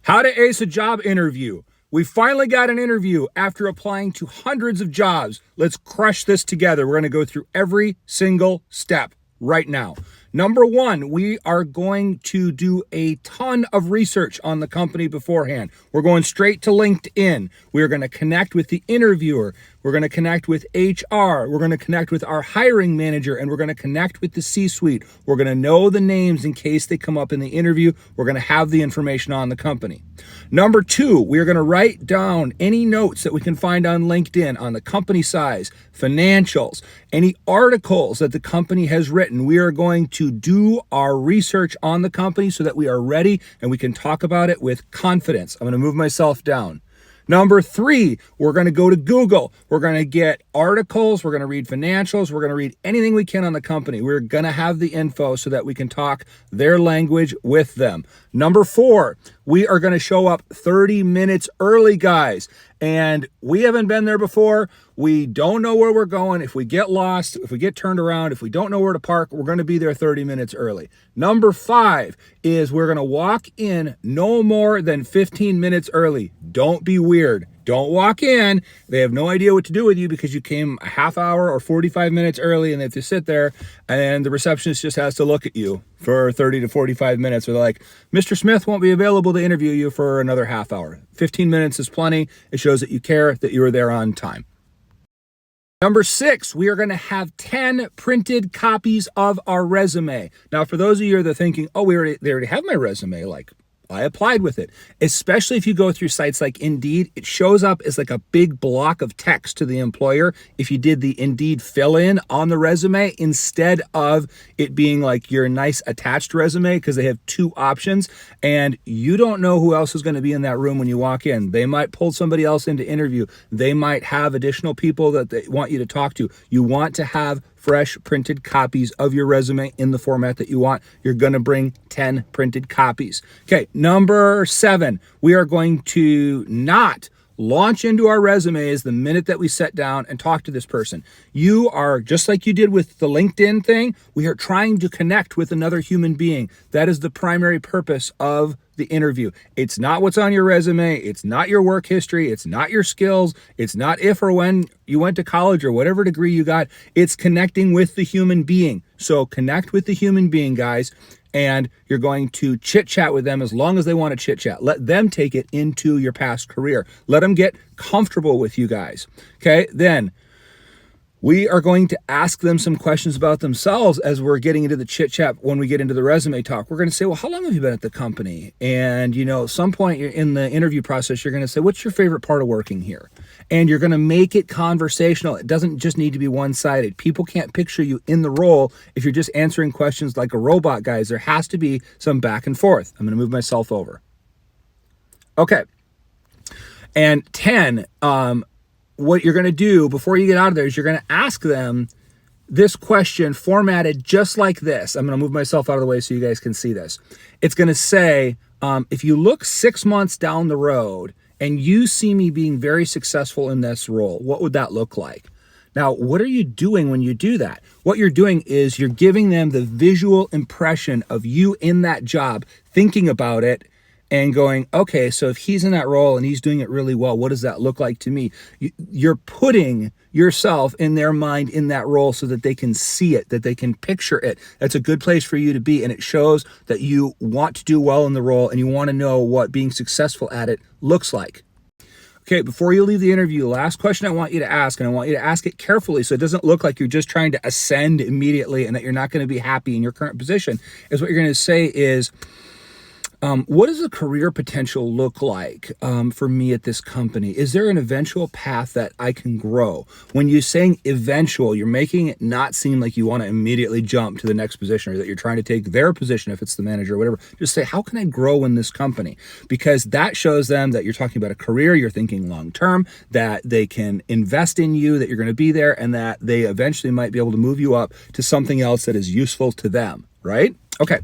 How to ace a job interview. We finally got an interview after applying to hundreds of jobs. Let's crush this together. We're going to go through every single step right now. Number one, we are going to do a ton of research on the company beforehand. We're going straight to LinkedIn. We're going to connect with the interviewer. We're going to connect with HR. We're going to connect with our hiring manager, and we're going to connect with the C-suite. We're going to know the names in case they come up in the interview. We're going to have the information on the company. Number two, we're going to write down any notes that we can find on LinkedIn on the company size, financials, any articles that the company has written. We are going to do our research on the company so that we are ready and we can talk about it with confidence. I'm going to move myself down. Number three, we're going to go to Google. We're going to get articles. We're going to read financials. We're going to read anything we can on the company. We're going to have the info so that we can talk their language with them. Number four, we are going to show up 30 minutes early, guys. And we haven't been there before. We don't know where we're going. If we get lost, if we get turned around, if we don't know where to park, we're going to be there 30 minutes early. Number five is we're going to walk in no more than 15 minutes early. Don't be weird. Don't walk in. They have no idea what to do with you because you came a half hour or 45 minutes early and they have to sit there and the receptionist just has to look at you for 30 to 45 minutes. Or they're like, Mr. Smith won't be available to interview you for another half hour. 15 minutes is plenty. It shows that you care, that you were there on time. Number six, we are going to have 10 printed copies of our resume. Now, for those of you that are thinking, oh, they already have my resume, like, I applied with it. Especially if you go through sites like Indeed, it shows up as like a big block of text to the employer if you did the Indeed fill-in on the resume instead of it being like your nice attached resume, because they have two options and you don't know who else is going to be in that room when you walk in. They might pull somebody else in to interview. They might have additional people that they want you to talk to. You want to have fresh printed copies of your resume in the format that you want. You're going to bring 10 printed copies. Okay, number seven, we are going to not launch into our resumes the minute that we sit down and talk to this person. You are, just like you did with the LinkedIn thing, we are trying to connect with another human being. That is the primary purpose of the interview. It's not what's on your resume. It's not your work history. It's not your skills. It's not if or when you went to college or whatever degree you got. It's connecting with the human being. So connect with the human being, guys. And you're going to chit chat with them as long as they want to chit chat. Let them take it into your past career. Let them get comfortable with you guys. Okay, then we are going to ask them some questions about themselves as we're getting into the chit chat. When we get into the resume talk, we're going to say, well, how long have you been at the company? And, at some point in the interview process, you're going to say, what's your favorite part of working here? And you're going to make it conversational. It doesn't just need to be one-sided. People can't picture you in the role if you're just answering questions like a robot, guys. There has to be some back and forth. I'm going to move myself over. Okay. And 10, what you're going to do before you get out of there is you're going to ask them this question formatted just like this. I'm going to move myself out of the way so you guys can see this. It's going to say, if you look 6 months down the road and you see me being very successful in this role, what would that look like? Now, what are you doing when you do that? What you're doing is you're giving them the visual impression of you in that job, thinking about it, and going, okay, so if he's in that role and he's doing it really well, what does that look like to me? You're putting yourself in their mind in that role so that they can see it, that they can picture it. That's a good place for you to be. And it shows that you want to do well in the role and you want to know what being successful at it looks like. Okay, before you leave the interview, last question I want you to ask, and I want you to ask it carefully so it doesn't look like you're just trying to ascend immediately and that you're not going to be happy in your current position, is what you're going to say is, what does the career potential look like for me at this company? Is there an eventual path that I can grow? When you're saying eventual, you're making it not seem like you want to immediately jump to the next position or that you're trying to take their position if it's the manager or whatever. Just say, how can I grow in this company? Because that shows them that you're talking about a career, you're thinking long-term, that they can invest in you, that you're going to be there, and that they eventually might be able to move you up to something else that is useful to them, right? Okay.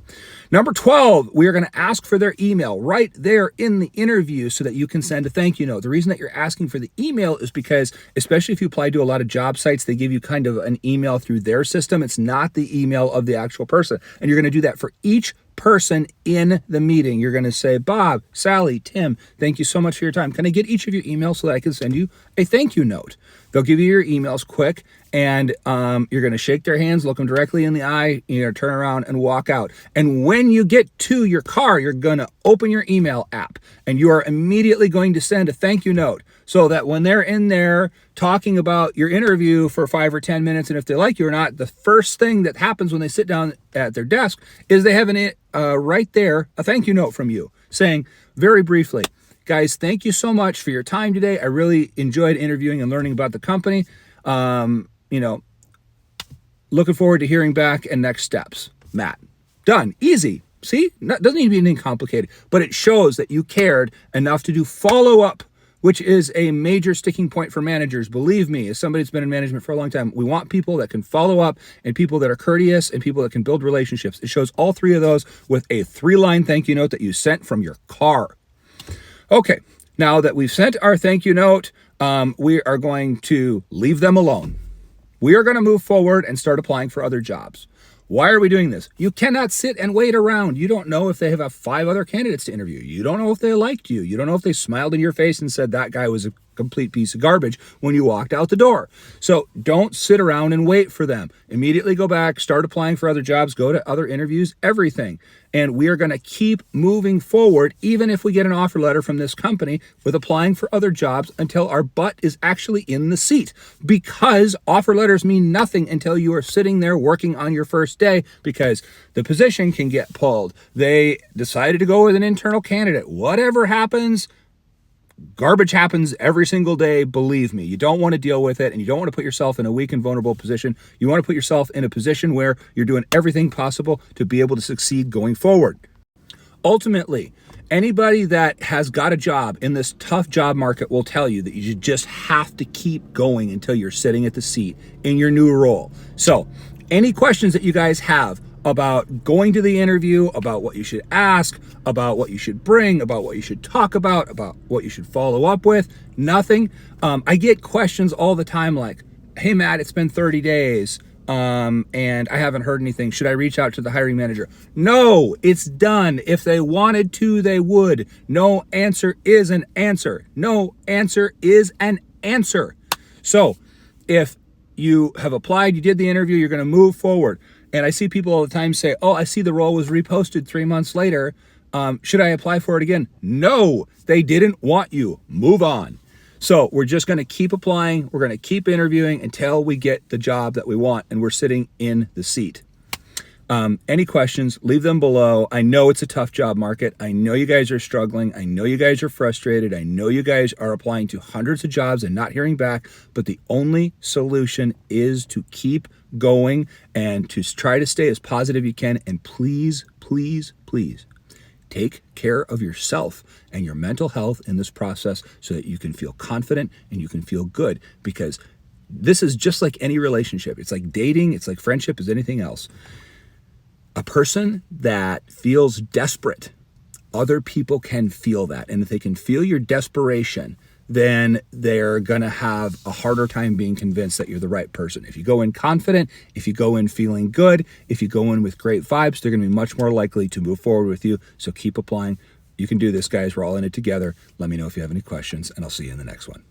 Number 12, we are going to ask for their email right there in the interview so that you can send a thank you note. The reason that you're asking for the email is because, especially if you apply to a lot of job sites, they give you kind of an email through their system. It's not the email of the actual person. And you're going to do that for each person in the meeting. You're going to say, Bob, Sally, Tim, thank you so much for your time. Can I get each of your emails so that I can send you a thank you note? They'll give you your emails quick, and you're going to shake their hands, look them directly in the eye, turn around and walk out. And when you get to your car, you're going to open your email app, and you are immediately going to send a thank you note so that when they're in there talking about your interview for 5 or 10 minutes, and if they like you or not, the first thing that happens when they sit down at their desk is they have right there a thank you note from you saying very briefly, guys, thank you so much for your time today. I really enjoyed interviewing and learning about the company. Looking forward to hearing back and next steps. Matt. Done. Easy. See? Doesn't need to be anything complicated, but it shows that you cared enough to do follow-up, which is a major sticking point for managers. Believe me, as somebody that's been in management for a long time, we want people that can follow up and people that are courteous and people that can build relationships. It shows all 3 of those with a 3-line thank you note that you sent from your car. Okay, now that we've sent our thank you note, we are going to leave them alone. We are going to move forward and start applying for other jobs. Why are we doing this? You cannot sit and wait around. You don't know if they have 5 other candidates to interview. You don't know if they liked you. You don't know if they smiled in your face and said that guy was a complete piece of garbage when you walked out the door. So don't sit around and wait for them. Immediately go back, start applying for other jobs, go to other interviews, everything. And we are going to keep moving forward, even if we get an offer letter from this company, with applying for other jobs until our butt is actually in the seat. Because offer letters mean nothing until you are sitting there working on your first day, because the position can get pulled. They decided to go with an internal candidate. Whatever happens, garbage happens every single day. Believe me, you don't want to deal with it, and you don't want to put yourself in a weak and vulnerable position. You want to put yourself in a position where you're doing everything possible to be able to succeed going forward. Ultimately, anybody that has got a job in this tough job market will tell you that you just have to keep going until you're sitting at the seat in your new role. So any questions that you guys have about going to the interview, about what you should ask, about what you should bring, about what you should talk about what you should follow up with, nothing. I get questions all the time like, hey Matt, it's been 30 days and I haven't heard anything. Should I reach out to the hiring manager? No, it's done. If they wanted to, they would. No answer is an answer. No answer is an answer. So if you have applied, you did the interview, you're going to move forward. And I see people all the time say, oh, I see the role was reposted 3 months later. Should I apply for it again? No, they didn't want you. Move on. So we're just going to keep applying. We're going to keep interviewing until we get the job that we want and we're sitting in the seat. Any questions, leave them below. I know it's a tough job market. I know you guys are struggling. I know you guys are frustrated. I know you guys are applying to hundreds of jobs and not hearing back, but the only solution is to keep going and to try to stay as positive you can. And please, please, please take care of yourself and your mental health in this process so that you can feel confident and you can feel good, because this is just like any relationship. It's like dating. It's like friendship, is anything else. A person that feels desperate, other people can feel that. And if they can feel your desperation, then they're going to have a harder time being convinced that you're the right person. If you go in confident, if you go in feeling good, if you go in with great vibes, they're going to be much more likely to move forward with you. So keep applying. You can do this, guys. We're all in it together. Let me know if you have any questions, and I'll see you in the next one.